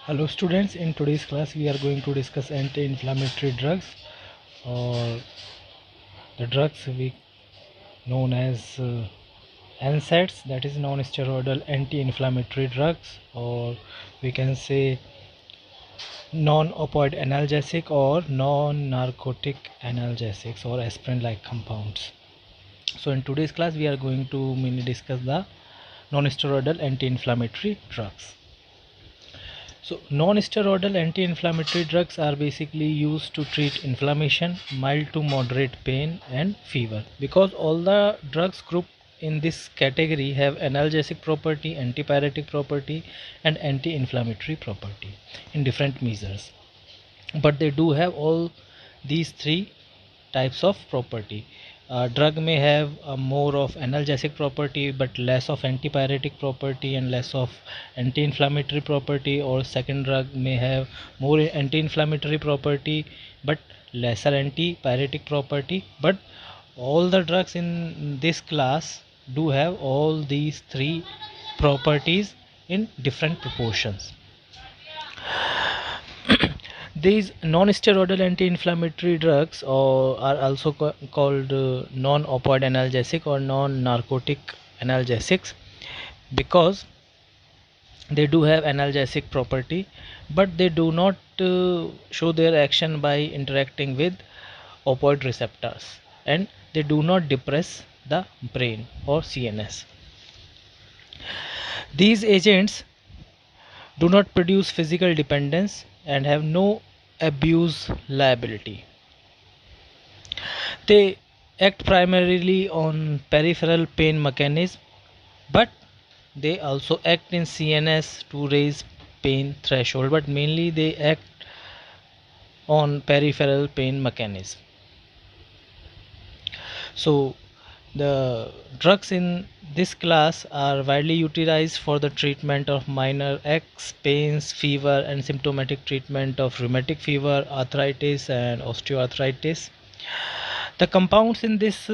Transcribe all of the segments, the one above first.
Hello students, in today's class we are going to discuss anti-inflammatory drugs, or the drugs we known as NSAIDs, that is non-steroidal anti-inflammatory drugs, or we can say non-opioid analgesic or non-narcotic analgesics or aspirin like compounds. So in today's class we are going to mainly discuss the non-steroidal anti-inflammatory drugs. So non-steroidal anti-inflammatory drugs are basically used to treat inflammation, mild to moderate pain and fever. Because all the drugs grouped in this category have analgesic property, antipyretic property and anti-inflammatory property in different measures. But they do have all these three types of property. Drug may have more of analgesic property but less of antipyretic property and less of anti-inflammatory property, or second drug may have more anti-inflammatory property but lesser antipyretic property. But all the drugs in this class do have all these three properties in different proportions. These non-steroidal anti-inflammatory drugs are also called non-opioid analgesic or non-narcotic analgesics, because they do have analgesic property but they do not show their action by interacting with opioid receptors, and they do not depress the brain or CNS. These agents do not produce physical dependence and have no abuse liability. They act primarily on peripheral pain mechanism, but they also act in CNS to raise pain threshold, but mainly they act on peripheral pain mechanism. So the drugs in this class are widely utilized for the treatment of minor aches, pains, fever and symptomatic treatment of rheumatic fever, arthritis and osteoarthritis. The compounds in this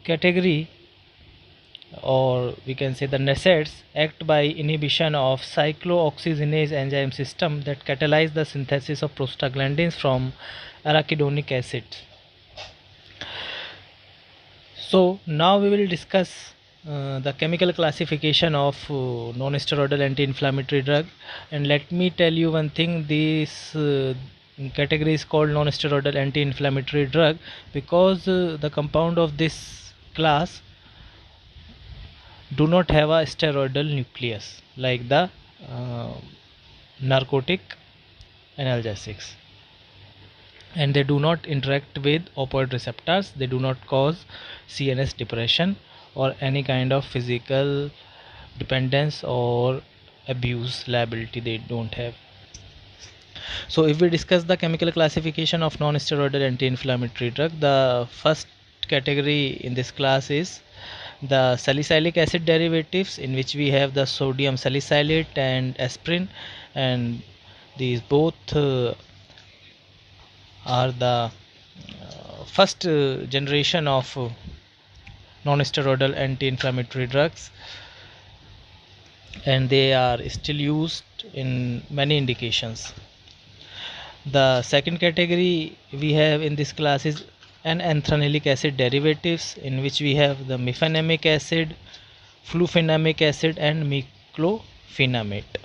category, or we can say the NSAIDs, act by inhibition of cyclooxygenase enzyme system that catalyze the synthesis of prostaglandins from arachidonic acid. So now we will discuss the chemical classification of non-steroidal anti-inflammatory drug. And let me tell you one thing, this category is called non-steroidal anti-inflammatory drug because the compound of this class do not have a steroidal nucleus like the narcotic analgesics, and they do not interact with opioid receptors. They do not cause CNS depression or any kind of physical dependence or abuse liability. They don't have. So if we discuss the chemical classification of non-steroidal anti-inflammatory drug, the first category in this class is the salicylic acid derivatives, in which we have the sodium salicylate and aspirin, and these both are the first generation of non-steroidal anti-inflammatory drugs, and they are still used in many indications. The second category we have in this class is an anthranilic acid derivatives, in which we have the mefenamic acid, flufenamic acid and meclofenamate.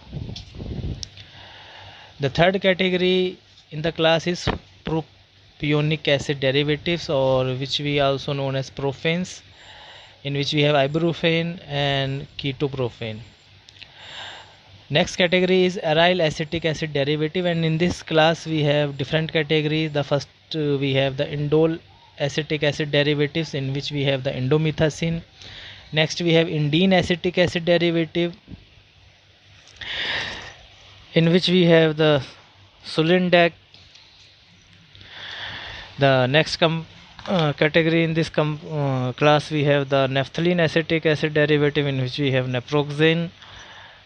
The third category in the class is propionic acid derivatives, or which we also known as profenes, in which we have ibuprofen and ketoprofen. Next category is aryl acetic acid derivative, and in this class we have different categories. The first we have the indole acetic acid derivatives, in which we have the indomethacin. Next we have indene acetic acid derivative, in which we have the sulindac. The next category in this class we have the naphthalene acetic acid derivative, in which we have naproxen.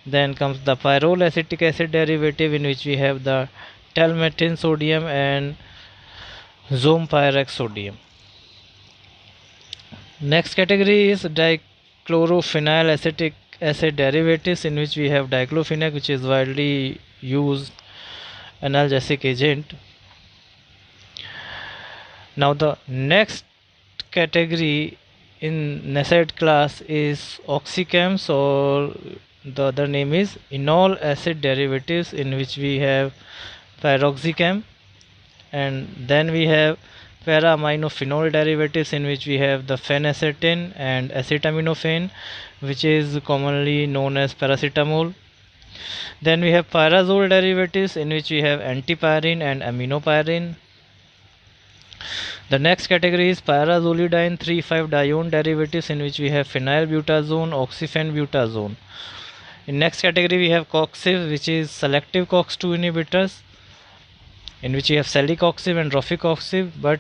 Then comes the pyrrole acetic acid derivative, in which we have the talmethin sodium and zomepyrex sodium. Next category is dichlorophenyl acetic acid derivatives, in which we have diclofenac, which is widely used analgesic agent. Now the next category in NSAID class is oxychems, or the other name is enol acid derivatives, in which we have pyroxychem, and then we have para-aminophenol derivatives, in which we have the phenacetin and acetaminophen, which is commonly known as paracetamol. Then we have pyrazole derivatives, in which we have antipyrine and aminopyrine. The next category is pyrazolidine 3,5-dione derivatives, in which we have phenylbutazone, oxyphenbutazone. In next category we have coxiv, which is selective COX-2 inhibitors, in which we have celecoxib and rofecoxib, but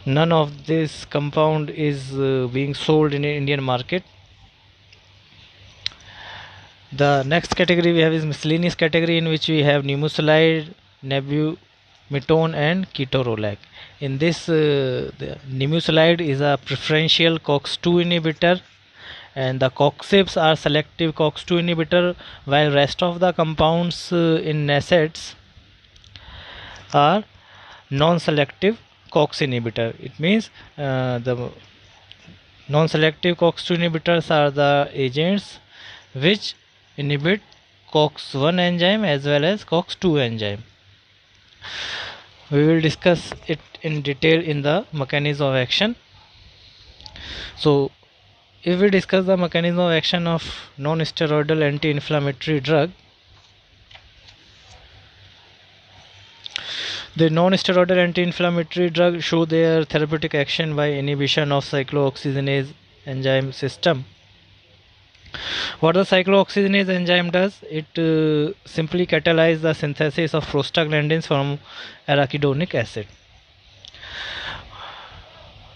none of this compound is being sold in the Indian market. The next category we have is miscellaneous category, in which we have nimesulide, nebumetone and ketorolac. In this, the nimesulide is a preferential COX-2 inhibitor, and the coxibs are selective COX-2 inhibitor, while rest of the compounds in NSAIDs are non-selective COX inhibitor. It means the non-selective COX-2 inhibitors are the agents which inhibit COX-1 enzyme as well as COX-2 enzyme. We will discuss it in detail in the mechanism of action. So if we discuss the mechanism of action of non-steroidal anti-inflammatory drug, the non-steroidal anti-inflammatory drug show their therapeutic action by inhibition of cyclooxygenase enzyme system. What the cyclooxygenase enzyme does, it simply catalyzes the synthesis of prostaglandins from arachidonic acid.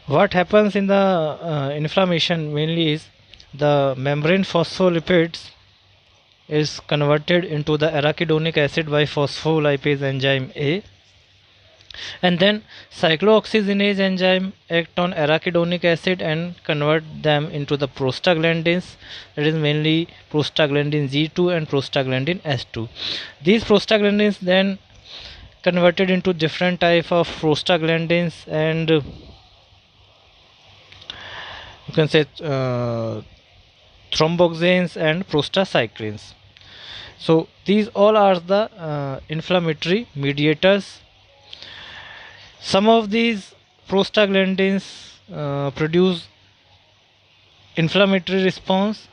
What happens in the inflammation mainly is the membrane phospholipids is converted into the arachidonic acid by phospholipase enzyme A, and then cyclooxygenase enzyme act on arachidonic acid and convert them into the prostaglandins, that is mainly prostaglandin G2 and prostaglandin S2. These prostaglandins then converted into different type of prostaglandins, and you can say thromboxanes and prostacyclins. So these all are the inflammatory mediators. Some of these prostaglandins produce inflammatory response,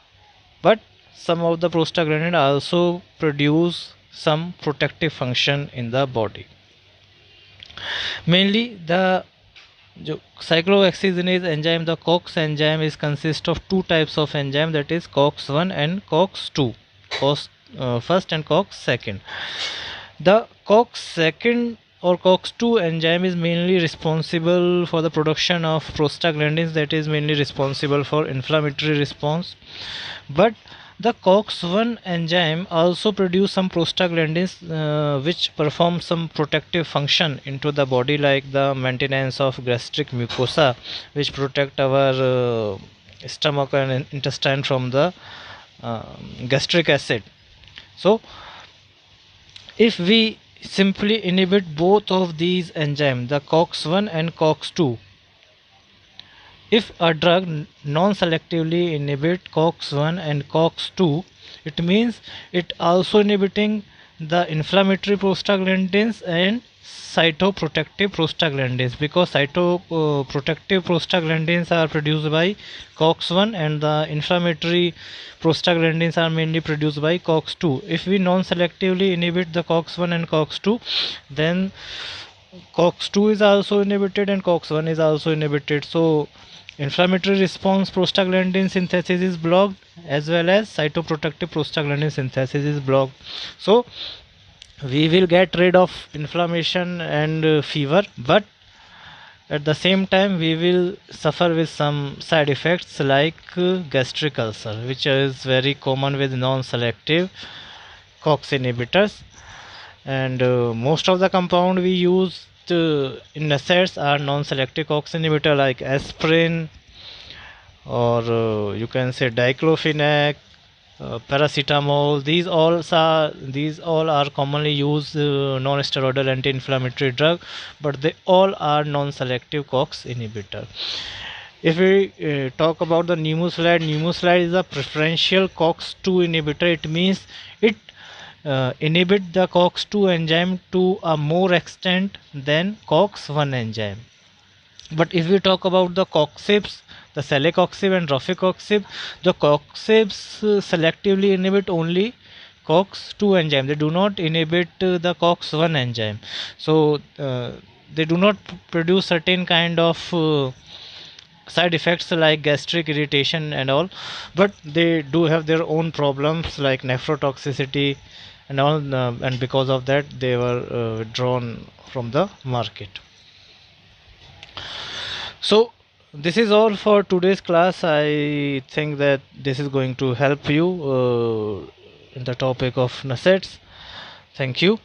but some of the prostaglandins also produce some protective function in the body. Mainly the cyclooxygenase enzyme, the COX enzyme, is consist of two types of enzyme, that is COX-1 and COX-2, COX first and COX second. The COX second or COX-2 enzyme is mainly responsible for the production of prostaglandins, that is mainly responsible for inflammatory response. But the COX-1 enzyme also produce some prostaglandins which perform some protective function into the body, like the maintenance of gastric mucosa, which protect our stomach and intestine from the gastric acid. So if we simply inhibit both of these enzymes, the COX-1 and COX-2, if a drug non-selectively inhibit COX-1 and COX-2, it means it also inhibiting the inflammatory prostaglandins and cytoprotective prostaglandins, because cytoprotective prostaglandins are produced by COX-1 and the inflammatory prostaglandins are mainly produced by COX-2. If we non-selectively inhibit the COX-1 and COX-2, then COX-2 is also inhibited and COX-1 is also inhibited. So inflammatory response prostaglandin synthesis is blocked, as well as cytoprotective prostaglandin synthesis is blocked. So we will get rid of inflammation and fever, but at the same time we will suffer with some side effects like gastric ulcer, which is very common with non-selective COX inhibitors. And most of the compound we use in NSAIDs are non-selective COX inhibitor, like aspirin, or you can say diclofenac, paracetamol. These all are commonly used non-steroidal anti-inflammatory drug, but they all are non-selective COX inhibitor. If we talk about the Nemuslide is a preferential COX-2 inhibitor. It means it inhibit the COX-2 enzyme to a more extent than COX-1 enzyme. But if we talk about the coxibs, the celecoxib and rofecoxib, the coxibs selectively inhibit only COX-2 enzyme. They do not inhibit the COX-1 enzyme. So they do not produce certain kind of side effects like gastric irritation and all, but they do have their own problems like nephrotoxicity and all, and because of that they were withdrawn from the market. So this is all for today's class. I think that this is going to help you in the topic of NSAIDs. Thank you.